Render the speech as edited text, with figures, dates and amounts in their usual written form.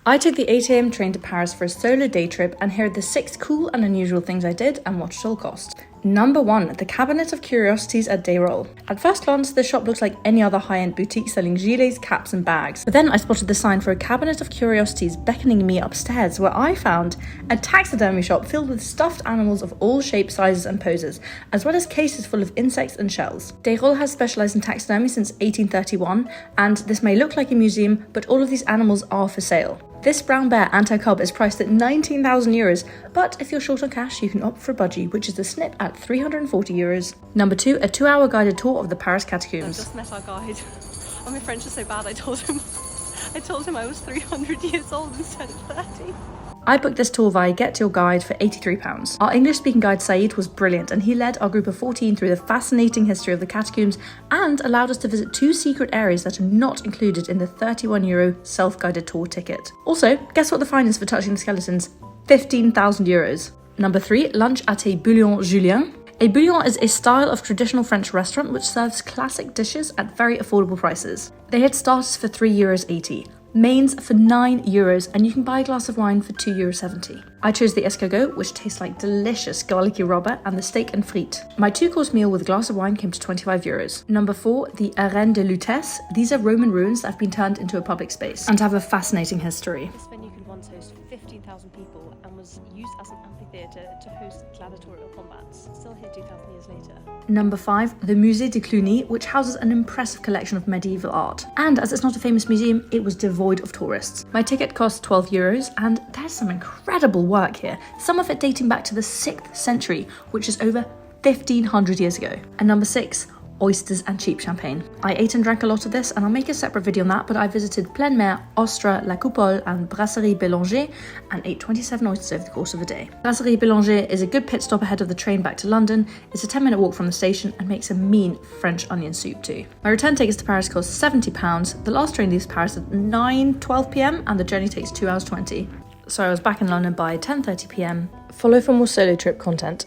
I took the 8 a.m. train to Paris for a solo day trip, and here are the 6 cool and unusual things I did and what it all cost. Number 1. The Cabinet of Curiosities at Dayrol. At first glance, this shop looks like any other high-end boutique selling gilets, caps and bags. But then I spotted the sign for a Cabinet of Curiosities beckoning me upstairs, where I found a taxidermy shop filled with stuffed animals of all shapes, sizes and poses, as well as cases full of insects and shells. Dayrol has specialised in taxidermy since 1831, and this may look like a museum, but all of these animals are for sale. This brown bear anti-cub is priced at 19,000 euros, but if you're short on cash, you can opt for a budgie, which is a snip at 340 euros. Number 2, a 2-hour guided tour of the Paris catacombs. I just met our guide. Oh, my French is so bad, I told him I was 300 years old instead of 30. I booked this tour via Get Your Guide for £83. Our English-speaking guide Saeed was brilliant, and he led our group of 14 through the fascinating history of the catacombs and allowed us to visit 2 secret areas that are not included in the €31 self-guided tour ticket. Also, guess what the fine is for touching the skeletons? 15,000 euros. Number 3, lunch at a bouillon julien. A bouillon is a style of traditional French restaurant which serves classic dishes at very affordable prices. They had starters for €3.80. Mains for €9, and you can buy a glass of wine for €2.70. I chose the escargot, which tastes like delicious garlicky rubber, and the steak and frites. My 2-course meal with a glass of wine came to €25. Number 4, the Arène de Lutèce. These are Roman ruins that have been turned into a public space and have a fascinating history. This venue could once host 15,000 people and was used as an amphitheatre to host gladiatorial combats, still here 2,000 years later. Number 5, the Musée de Cluny, which houses an impressive collection of medieval art. And as it's not a famous museum, it was devoid of tourists. My ticket cost €12, and there's some incredible work here, some of it dating back to the 6th century, which is over 1,500 years ago. And number 6, oysters and cheap champagne. I ate and drank a lot of this, and I'll make a separate video on that, but I visited Pleine Mer, Ostra, La Coupole and Brasserie Bélanger and ate 27 oysters over the course of a day. Brasserie Bélanger is a good pit stop ahead of the train back to London. It's a 10-minute walk from the station and makes a mean French onion soup too. My return tickets to Paris cost £70. The last train leaves Paris at 9:12 p.m. and the journey takes 2 hours 20. So I was back in London by 10:30 p.m. Follow for more solo trip content.